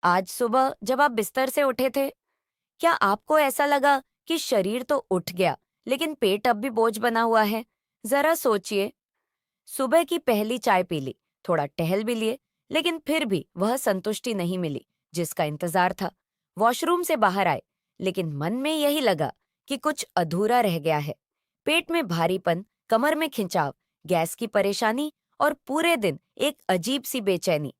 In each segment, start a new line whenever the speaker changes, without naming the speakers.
आज सुबह जब आप बिस्तर से उठे थे, क्या आपको ऐसा लगा कि शरीर तो उठ गया, लेकिन पेट अब भी बोझ बना हुआ है? जरा सोचिए, सुबह की पहली चाय पी ली, थोड़ा टहल भी लिए, लेकिन फिर भी वह संतुष्टि नहीं मिली जिसका इंतजार था। वॉशरूम से बाहर आए, लेकिन मन में यही लगा कि कुछ अधूरा रह गया है। पेट में भारीपन, कमर में खिंचाव, गैस की परेशानी और पूरे दिन एक अजीब सी बेचैनी।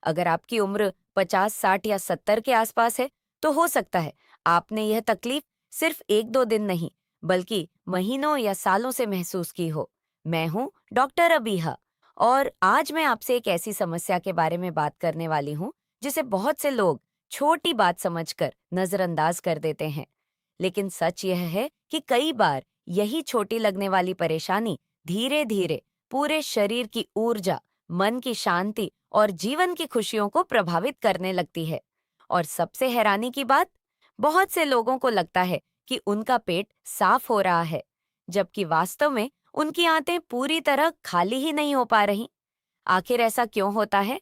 अगर आपकी उम्र 50, 60 या 70 के आसपास है, तो हो सकता है आपने यह तकलीफ सिर्फ एक दो दिन नहीं, बल्कि महीनों या सालों से महसूस की हो। मैं हूँ डॉक्टर अबीहा, और आज मैं आपसे एक ऐसी समस्या के बारे में बात करने वाली हूँ जिसे बहुत से लोग छोटी बात समझकर नजरअंदाज कर देते हैं। लेकिन सच यह है कि कई बार यही छोटी लगने वाली परेशानी धीरे धीरे पूरे शरीर की ऊर्जा, मन की शांति और जीवन की खुशियों को प्रभावित करने लगती है। और सबसे हैरानी की बात, बहुत से लोगों को लगता है कि उनका पेट साफ हो रहा है, जबकि वास्तव में उनकी आंतें पूरी तरह खाली ही नहीं हो पा रही। आखिर ऐसा क्यों होता है?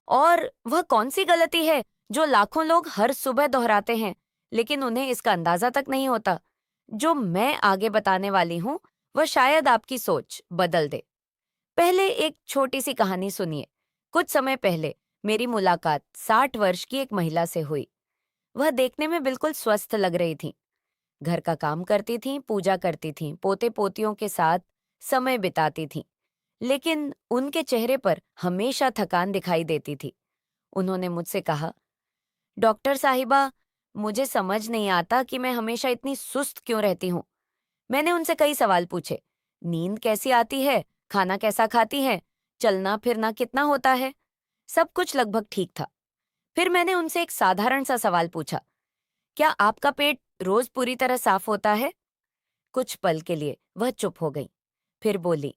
और वह कौन सी गलती है जो लाखों लोग हर सुबह दोहराते हैं, लेकिन उन्हें इसका अंदाजा तक नहीं होता? जो मैं आगे बताने वाली हूँ, वह शायद आपकी सोच बदल दे। पहले एक छोटी सी कहानी सुनिए। कुछ समय पहले मेरी मुलाकात 60 वर्ष की एक महिला से हुई। वह देखने में बिल्कुल स्वस्थ लग रही थी। घर का काम करती थीं, पूजा करती थीं, पोते-पोतियों के साथ समय बिताती थीं। लेकिन उनके चेहरे पर हमेशा थकान दिखाई देती थी। उन्होंने मुझसे कहा, डॉक्टर साहिबा, मुझे समझ नहीं आता कि मैं हमेशा इतनी सुस्त क्यों रहती हूँ। मैंने उनसे कई सवाल पूछे। नींद कैसी आती है? खाना कैसा खाती हैं? चलना फिरना कितना होता है? सब कुछ लगभग ठीक था। फिर मैंने उनसे एक साधारण सा सवाल पूछा, क्या आपका पेट रोज पूरी तरह साफ होता है? कुछ पल के लिए वह चुप हो गई। फिर बोली,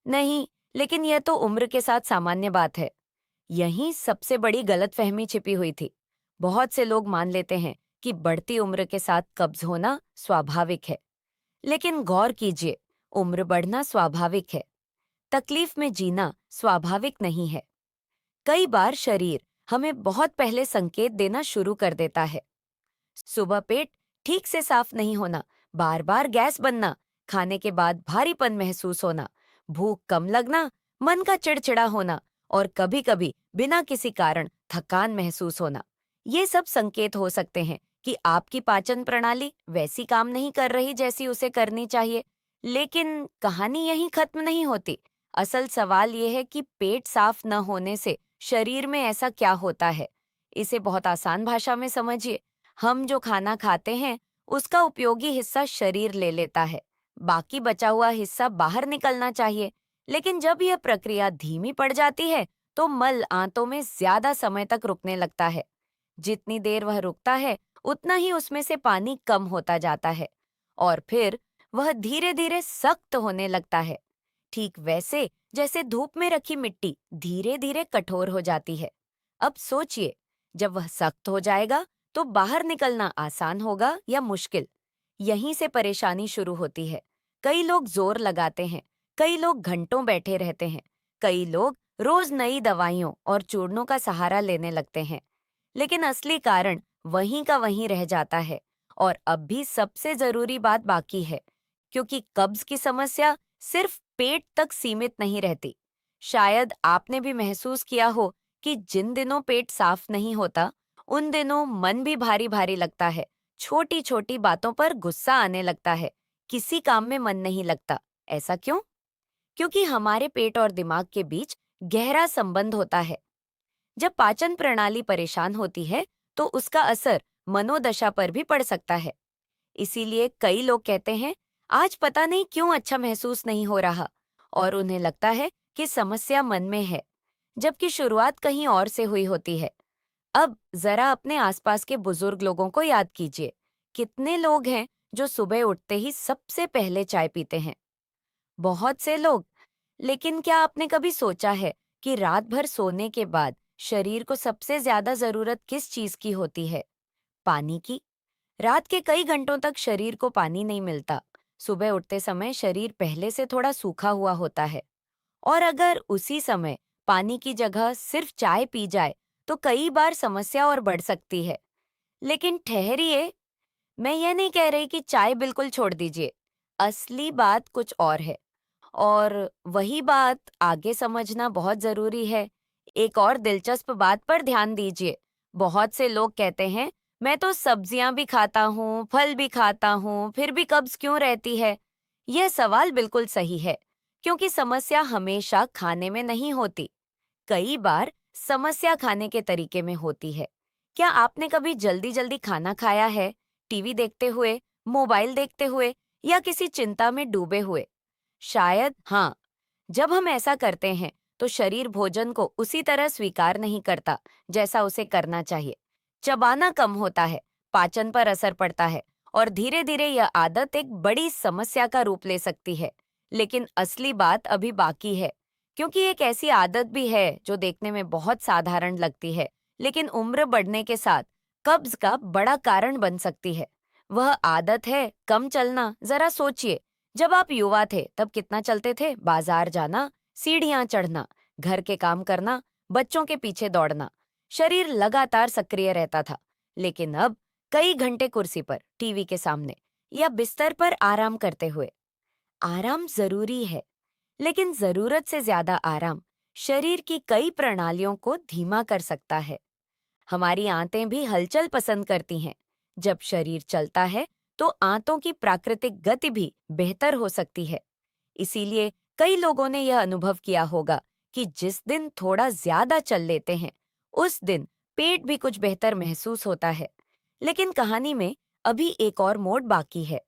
नहीं, लेकिन यह तो उम्र के साथ सामान्य बात है। यहीं सबसे बड़ी गलतफहमी छिपी हुई थी। बहुत से लोग मान लेते हैं कि बढ़ती उम्र के साथ कब्ज होना स्वाभाविक है, लेकिन गौर कीजिए, उम्र बढ़ना स्वाभाविक है, तकलीफ में जीना स्वाभाविक नहीं है। कई बार शरीर हमें बहुत पहले संकेत देना शुरू कर देता है। सुबह पेट ठीक से साफ नहीं होना, बार बार गैस बनना, खाने के बाद भारीपन महसूस होना, भूख कम लगना, मन का चिड़चिड़ा होना और कभी-कभी बिना किसी कारण थकान महसूस होना। ये सब संकेत हो सकते हैं कि आपकी पाचन प्रणाली वैसी काम नहीं कर रही जैसी उसे करनी चाहिए। लेकिन कहानी यहीं खत्म नहीं होती। असल सवाल ये है कि पेट साफ न होने से शरीर में ऐसा क्या होता है। इसे बहुत आसान भाषा में समझिए। हम जो खाना खाते हैं, उसका उपयोगी हिस्सा शरीर ले लेता है। बाकी बचा हुआ हिस्सा बाहर निकलना चाहिए। लेकिन जब यह प्रक्रिया धीमी पड़ जाती है, तो मल आंतों में ज्यादा समय तक रुकने लगता है। जितनी देर वह रुकता है, उतना ही उसमें से पानी कम होता जाता है और फिर वह धीरे धीरे सख्त होने लगता है। ठीक वैसे जैसे धूप में रखी मिट्टी धीरे धीरे कठोर हो जाती है। अब सोचिए, जब वह सख्त हो जाएगा, तो बाहर निकलना आसान होगा या मुश्किल? यहीं से परेशानी शुरू होती है। कई लोग जोर लगाते हैं, कई लोग घंटों बैठे रहते हैं, कई लोग रोज नई दवाइयों और चूर्णों का सहारा लेने लगते हैं। लेकिन असली कारण वहीं का वहीं रह जाता है। और अब भी सबसे जरूरी बात बाकी है, क्योंकि कब्ज की समस्या सिर्फ पेट तक सीमित नहीं रहती। शायद आपने भी महसूस किया हो कि जिन दिनों पेट साफ नहीं होता, उन दिनों मन भी भारी भारी लगता है, छोटी छोटी बातों पर गुस्सा आने लगता है, किसी काम में मन नहीं लगता। ऐसा क्यों? क्योंकि हमारे पेट और दिमाग के बीच गहरा संबंध होता है। जब पाचन प्रणाली परेशान होती है, तो उसका असर मनोदशा पर भी पड़ सकता है। इसीलिए कई लोग कहते हैं, आज पता नहीं क्यों अच्छा महसूस नहीं हो रहा, और उन्हें लगता है कि समस्या मन में है, जबकि शुरुआत कहीं और से हुई होती है। अब जरा अपने आसपास के बुजुर्ग लोगों को याद कीजिए। कितने लोग हैं जो सुबह उठते ही सबसे पहले चाय पीते हैं? बहुत से लोग। लेकिन क्या आपने कभी सोचा है कि रात भर सोने के बाद शरीर को सबसे ज्यादा जरूरत किस चीज की होती है? पानी की। रात के कई घंटों तक शरीर को पानी नहीं मिलता। सुबह उठते समय शरीर पहले से थोड़ा सूखा हुआ होता है, और अगर उसी समय पानी की जगह सिर्फ चाय पी जाए, तो कई बार समस्या और बढ़ सकती है। लेकिन ठहरिए, मैं यह नहीं कह रही कि चाय बिल्कुल छोड़ दीजिए। असली बात कुछ और है। और वही बात आगे समझना बहुत जरूरी है। एक और दिलचस्प बात पर ध्यान दीजिए। बहुत से लोग कहते हैं, मैं तो सब्जियां भी खाता हूँ, फल भी खाता हूँ, फिर भी कब्ज क्यों रहती है? यह सवाल बिल्कुल सही है, क्योंकि समस्या हमेशा खाने में नहीं होती। कई बार समस्या खाने के तरीके में होती है। क्या आपने कभी जल्दी जल्दी खाना खाया है, टीवी देखते हुए, मोबाइल देखते हुए या किसी चिंता में डूबे हुए? शायद हाँ। जब हम ऐसा करते हैं तो शरीर भोजन को उसी तरह स्वीकार नहीं करता जैसा उसे करना चाहिए। चबाना कम होता है, पाचन पर असर पड़ता है और धीरे धीरे यह आदत एक बड़ी समस्या का रूप ले सकती है। लेकिन असली बात अभी बाकी है, क्योंकि एक ऐसी आदत भी है जो देखने में बहुत साधारण लगती है, लेकिन उम्र बढ़ने के साथ कब्ज का बड़ा कारण बन सकती है। वह आदत है कम चलना। जरा सोचिए, जब आप युवा थे तब कितना चलते थे? बाजार जाना, सीढ़ियां चढ़ना, घर के काम करना, बच्चों के पीछे दौड़ना। शरीर लगातार सक्रिय रहता था। लेकिन अब कई घंटे कुर्सी पर, टीवी के सामने या बिस्तर पर आराम करते हुए। आराम जरूरी है, लेकिन जरूरत से ज्यादा आराम शरीर की कई प्रणालियों को धीमा कर सकता है। हमारी आंतें भी हलचल पसंद करती हैं। जब शरीर चलता है तो आंतों की प्राकृतिक गति भी बेहतर हो सकती है। इसीलिए कई लोगों ने यह अनुभव किया होगा कि जिस दिन थोड़ा ज्यादा चल लेते हैं, उस दिन पेट भी कुछ बेहतर महसूस होता है। लेकिन कहानी में अभी एक और मोड़ बाकी है,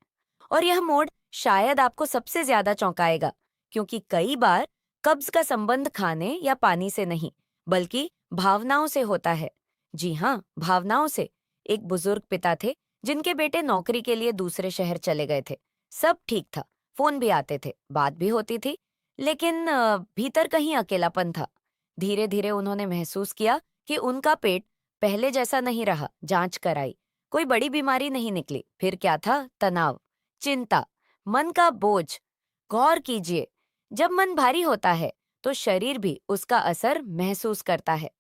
और यह मोड़ शायद आपको सबसे ज्यादा चौंकाएगा, क्योंकि कई बार कब्ज का संबंध खाने या पानी से नहीं, बल्कि भावनाओं से होता है। जी हाँ, भावनाओं से। एक बुजुर्ग पिता थे जिनके बेटे नौकरी के लिए दूसरे शहर चले गए थे। सब ठीक था, फोन भी आते थे, बात भी होती थी, लेकिन भीतर कहीं अकेलापन था। धीरे धीरे उन्होंने महसूस किया कि उनका पेट पहले जैसा नहीं रहा। जांच कराई, कोई बड़ी बीमारी नहीं निकली। फिर क्या था? तनाव, चिंता, मन का बोझ। गौर कीजिए, जब मन भारी होता है तो शरीर भी उसका असर महसूस करता है,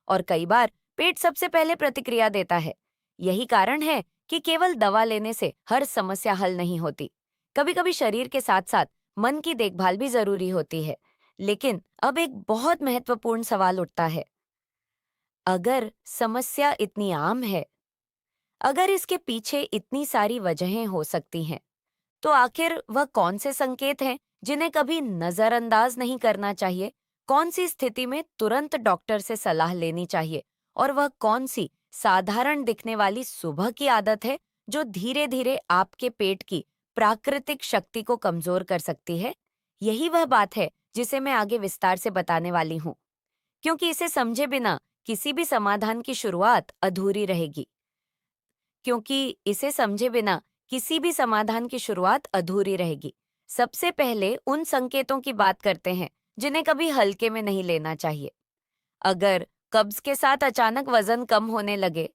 और कई बार पेट सबसे पहले प्रतिक्रिया देता है। यही कारण है कि केवल दवा लेने से हर समस्या हल नहीं होती। कभी कभी शरीर के साथ साथ मन की देखभाल भी जरूरी होती है। लेकिन अब एक बहुत महत्वपूर्ण सवाल उठता है। अगर समस्या इतनी आम है, अगर इसके पीछे इतनी सारी वजहें हो सकती हैं, तो आखिर वह कौन से संकेत हैं जिन्हें कभी नजरअंदाज नहीं करना चाहिए? कौन सी स्थिति में तुरंत डॉक्टर से सलाह लेनी चाहिए? और वह कौन सी साधारण दिखने वाली सुबह की आदत है जो धीरे धीरे आपके पेट की प्राकृतिक शक्ति को कमजोर कर सकती है? यही वह बात है जिसे मैं आगे विस्तार से बताने वाली हूँ, क्योंकि इसे समझे बिना किसी भी समाधान की शुरुआत अधूरी रहेगी। क्योंकि इसे समझे बिना किसी भी समाधान की शुरुआत अधूरी रहेगी। सबसे पहले उन संकेतों की बात करते हैं जिन्हें कभी हल्के में नहीं लेना चाहिए। अगर कब्ज के साथ अचानक वजन कम होने लगे,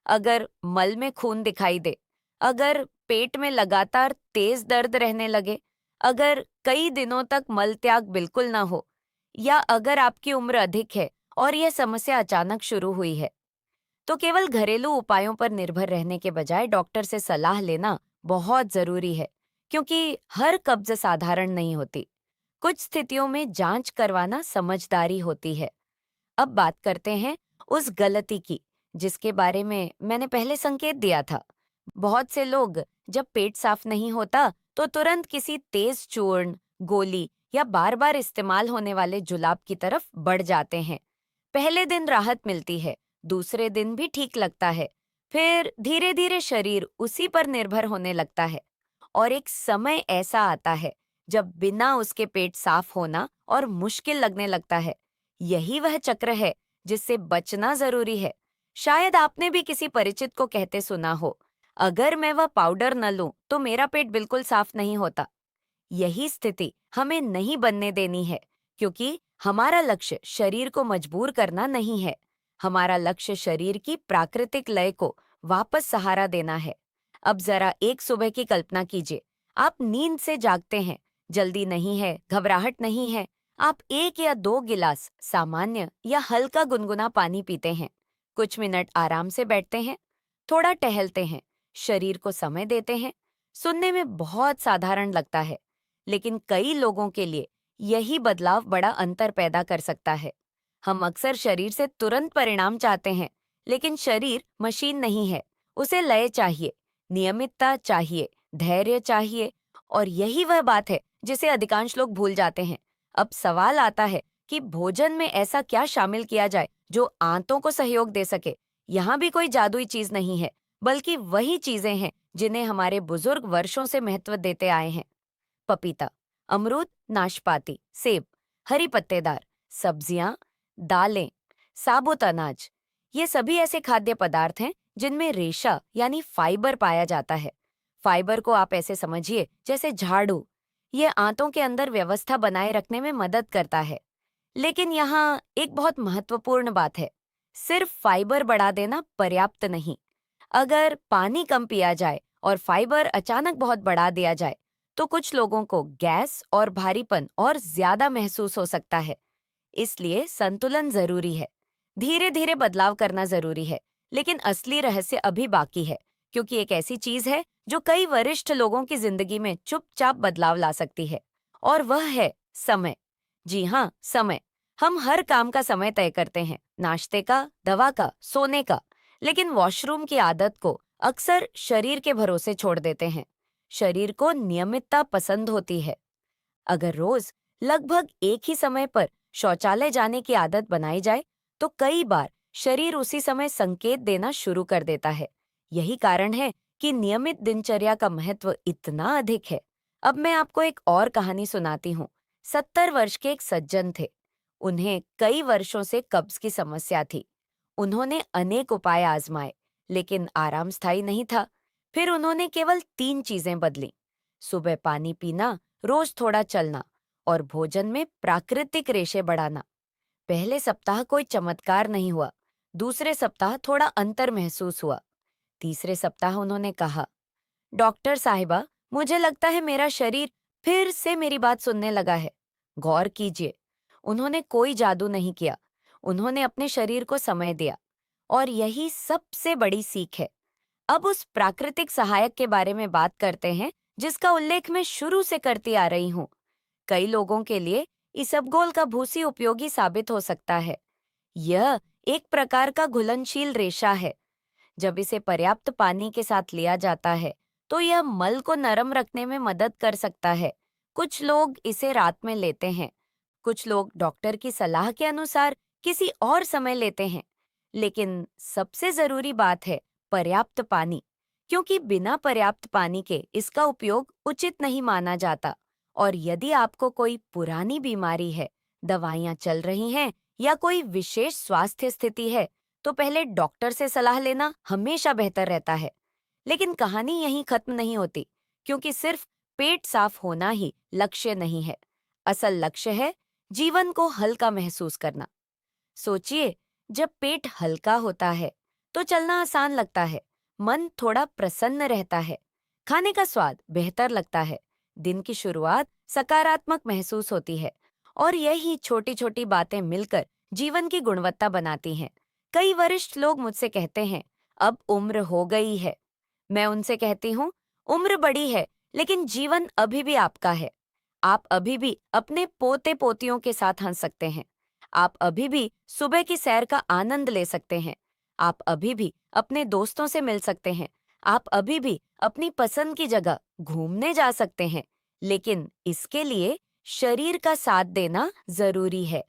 अगर मल में खून दिखाई दे, अगर पेट में लगातार तेज दर्द रहने लगे, अगर कई दिनों तक मल त्याग बिल्कुल ना हो, या अगर आपकी उम्र अधिक है और यह समस्या अचानक शुरू हुई है, तो केवल घरेलू उपायों पर निर्भर रहने के बजाय डॉक्टर से सलाह लेना बहुत जरूरी है, क्योंकि हर कब्ज साधारण नहीं होती। कुछ स्थितियों में जांच करवाना समझदारी होती है। अब बात करते हैं उस गलती की जिसके बारे में मैंने पहले संकेत दिया था। बहुत से लोग जब पेट साफ नहीं होता तो तुरंत किसी तेज चूर्ण, गोली या बार बार इस्तेमाल होने वाले जुलाब की तरफ बढ़ जाते हैं। पहले दिन राहत मिलती है, दूसरे दिन भी ठीक लगता है, फिर धीरे धीरे शरीर उसी पर निर्भर होने लगता है, और एक समय ऐसा आता है जब बिना उसके पेट साफ होना और मुश्किल लगने लगता है। यही वह चक्र है जिससे बचना जरूरी है। शायद आपने भी किसी परिचित को कहते सुना हो, अगर मैं वह पाउडर न लूं तो मेरा पेट बिल्कुल साफ नहीं होता। यही स्थिति हमें नहीं बनने देनी है, क्योंकि हमारा लक्ष्य शरीर को मजबूर करना नहीं है। हमारा लक्ष्य शरीर की प्राकृतिक लय को वापस सहारा देना है। अब जरा एक सुबह की कल्पना कीजिए। आप नींद से जागते हैं, जल्दी नहीं है, घबराहट नहीं है। आप 1 या 2 गिलास सामान्य या हल्का गुनगुना पानी पीते हैं। कुछ मिनट आराम से बैठते हैं, थोड़ा टहलते हैं, शरीर को समय देते हैं। सुनने में बहुत साधारण लगता है, लेकिन कई लोगों के लिए यही बदलाव बड़ा अंतर पैदा कर सकता है। हम अक्सर शरीर से तुरंत परिणाम चाहते हैं, लेकिन शरीर मशीन नहीं है। उसे लय चाहिए, नियमितता चाहिए, धैर्य चाहिए, और यही वह बात है जिसे अधिकांश लोग भूल जाते हैं। अब सवाल आता है कि भोजन में ऐसा क्या शामिल किया जाए जो आंतों को सहयोग दे सके। यहाँ भी कोई जादुई चीज नहीं है, बल्कि वही चीजें हैं जिन्हें हमारे बुजुर्ग वर्षों से महत्व देते आए हैं। पपीता, अमरूद, नाशपाती, सेब, हरी पत्तेदार सब्जियां, दालें, साबुत अनाज, ये सभी ऐसे खाद्य पदार्थ हैं जिनमें रेशा यानी फाइबर पाया जाता है। फाइबर को आप ऐसे समझिए जैसे झाड़ू। ये आंतों के अंदर व्यवस्था बनाए रखने में मदद करता है। लेकिन यहाँ एक बहुत महत्वपूर्ण बात है, सिर्फ फाइबर बढ़ा देना पर्याप्त नहीं। अगर पानी कम पिया जाए और फाइबर अचानक बहुत बढ़ा दिया जाए, तो कुछ लोगों को गैस और भारीपन और ज्यादा महसूस हो सकता है। इसलिए संतुलन जरूरी है। धीरे धीरे बदलाव करना जरूरी है, लेकिन असली रहस्य अभी बाकी है, क्योंकि एक ऐसी चीज है जो कई वरिष्ठ लोगों की जिंदगी में चुपचाप बदलाव ला सकती है, और वह है समय। जी हाँ, समय। हम हर काम का समय तय करते हैं, नाश्ते का, दवा का, सोने का, लेकिन वॉशरूम की आदत को अक्सर शरीर के भरोसे छोड़ देते हैं। शरीर को नियमितता पसंद होती है। अगर रोज लगभग एक ही समय पर शौचालय जाने की आदत बनाई जाए, तो कई बार शरीर उसी समय संकेत देना शुरू कर देता है। यही कारण है कि नियमित दिनचर्या का महत्व इतना अधिक है। अब मैं आपको एक और कहानी सुनाती हूँ। 70 वर्ष के एक सज्जन थे। उन्हें कई वर्षों से कब्ज की समस्या थी। उन्होंने अनेक उपाय आजमाए, लेकिन आराम स्थायी नहीं था। फिर उन्होंने केवल 3 चीजें बदली: सुबह पानी पीना, रोज थोड़ा चलना, और भोजन में प्राकृतिक रेशे बढ़ाना। पहले सप्ताह कोई चमत्कार नहीं हुआ, दूसरे सप्ताह थोड़ा अंतर महसूस हुआ, तीसरे सप्ताह उन्होंने कहा, डॉक्टर साहिबा, मुझे लगता है मेरा शरीर फिर से मेरी बात सुनने लगा है। गौर कीजिए, उन्होंने कोई जादू नहीं किया, उन्होंने अपने शरीर को समय दिया। और यही सबसे बड़ी सीख है। अब उस प्राकृतिक सहायक के बारे में बात करते हैं जिसका उल्लेख मैं शुरू से करती आ रही हूँ। कई लोगों के लिए इसबगोल का भूसी उपयोगी साबित हो सकता है। यह एक प्रकार का घुलनशील रेशा है। जब इसे पर्याप्त पानी के साथ लिया जाता है, तो यह मल को नरम रखने में मदद कर सकता है। कुछ लोग इसे रात में लेते हैं, कुछ लोग डॉक्टर की सलाह के अनुसार किसी और समय लेते हैं। लेकिन सबसे जरूरी बात है पर्याप्त पानी, क्योंकि बिना पर्याप्त पानी के इसका उपयोग उचित नहीं माना जाता। और यदि आपको कोई पुरानी बीमारी है, दवाइयां चल रही हैं, या कोई विशेष स्वास्थ्य स्थिति है, तो पहले डॉक्टर से सलाह लेना हमेशा बेहतर रहता है। लेकिन कहानी यहीं खत्म नहीं होती, क्योंकि सिर्फ पेट साफ होना ही लक्ष्य नहीं है। असल लक्ष्य है जीवन को हल्का महसूस करना। सोचिए, जब पेट हल्का होता है तो चलना आसान लगता है, मन थोड़ा प्रसन्न रहता है, खाने का स्वाद बेहतर लगता है, दिन की शुरुआत सकारात्मक महसूस होती है। और यही छोटी छोटी बातें मिलकर जीवन की गुणवत्ता बनाती हैं। कई वरिष्ठ लोग मुझसे कहते हैं, अब उम्र हो गई है। मैं उनसे कहती हूँ, उम्र बड़ी है, लेकिन जीवन अभी भी आपका है। आप अभी भी अपने पोते पोतियों के साथ हंस सकते हैं। आप अभी भी सुबह की सैर का आनंद ले सकते हैं। आप अभी भी अपने दोस्तों से मिल सकते हैं। आप अभी भी अपनी पसंद की जगह घूमने जा सकते हैं। लेकिन इसके लिए शरीर का साथ देना जरूरी है।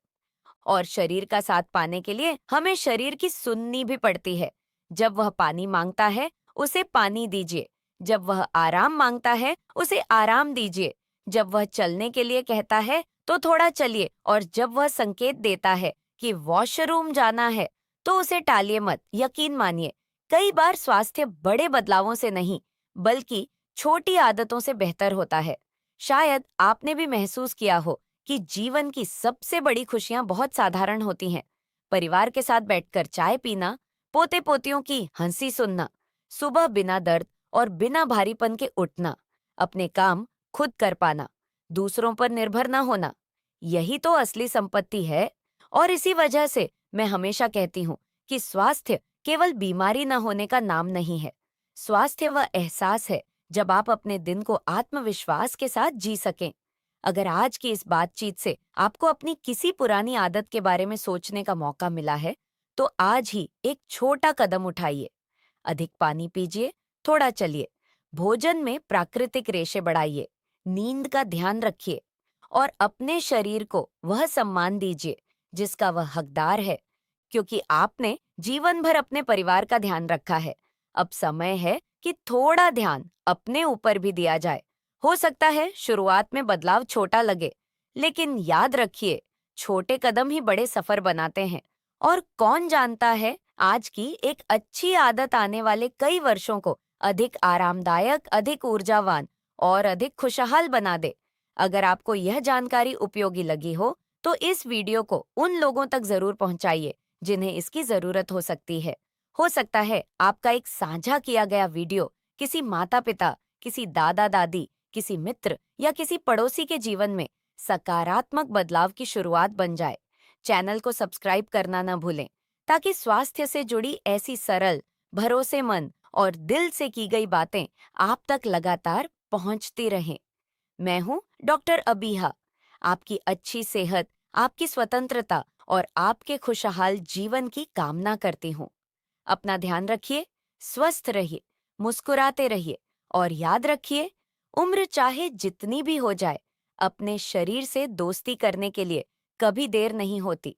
और शरीर का साथ पाने के लिए हमें शरीर की सुननी भी पड़ती है। जब वह पानी मांगता है, उसे पानी दीजिए। जब वह आराम मांगता है, उसे आराम दीजिए। जब वह चलने के लिए कहता है, तो थोड़ा चलिए। और जब वह संकेत देता है कि वॉशरूम जाना है, तो उसे टालिए मत। यकीन मानिए, कई बार स्वास्थ्य बड़े बदलावों से नहीं, बल्कि छोटी आदतों से बेहतर होता है। शायद आपने भी महसूस किया हो कि जीवन की सबसे बड़ी खुशियां बहुत साधारण होती हैं। परिवार के साथ बैठकर चाय पीना, पोते पोतियों की हंसी सुनना, सुबह बिना दर्द और बिना भारीपन के उठना, अपने काम खुद कर पाना, दूसरों पर निर्भर न होना, यही तो असली संपत्ति है। और इसी वजह से मैं हमेशा कहती हूँ कि स्वास्थ्य केवल बीमारी न होने का नाम नहीं है। स्वास्थ्य वह एहसास है जब आप अपने दिन को आत्मविश्वास के साथ जी सकें। अगर आज की इस बातचीत से आपको अपनी किसी पुरानी आदत के बारे में सोचने का मौका मिला है, तो आज ही एक छोटा कदम उठाइए। अधिक पानी पीजिए, थोड़ा चलिए, भोजन में प्राकृतिक रेशे बढ़ाइए, नींद का ध्यान रखिए और अपने शरीर को वह सम्मान दीजिए जिसका वह हकदार है, क्योंकि आपने जीवन भर अपने परिवार का ध्यान रखा है। अब समय है कि थोड़ा ध्यान अपने ऊपर भी दिया जाए। हो सकता है शुरुआत में बदलाव छोटा लगे, लेकिन याद रखिए, छोटे कदम ही बड़े सफर बनाते हैं। और कौन जानता है, आज की एक अच्छी आदत आने वाले कई वर्षों को अधिक आरामदायक, अधिक ऊर्जावान और अधिक खुशहाल बना दे। अगर आपको यह जानकारी उपयोगी लगी तो इस वीडियो को उन लोगों तक जरूर पहुंचाइए जिन्हें इसकी जरूरत हो सकती है। हो सकता है आपका एक साझा किया गया वीडियो किसी माता-पिता, किसी दादा-दादी, किसी मित्र या किसी पड़ोसी के जीवन में सकारात्मक बदलाव की शुरुआत बन जाए। चैनल को सब्सक्राइब करना न भूलें, ताकि स्वास्थ्य से जुड़ी ऐसी सरल, भरोसेमंद और दिल से की गई बातें आप तक लगातार पहुंचती रहें। मैं हूं डॉक्टर अबीहा। आपकी अच्छी सेहत, आपकी स्वतंत्रता और आपके खुशहाल जीवन की कामना करती हूँ। अपना ध्यान रखिए, स्वस्थ रहिए, मुस्कुराते रहिए और याद रखिए, उम्र चाहे जितनी भी हो जाए, अपने शरीर से दोस्ती करने के लिए कभी देर नहीं होती।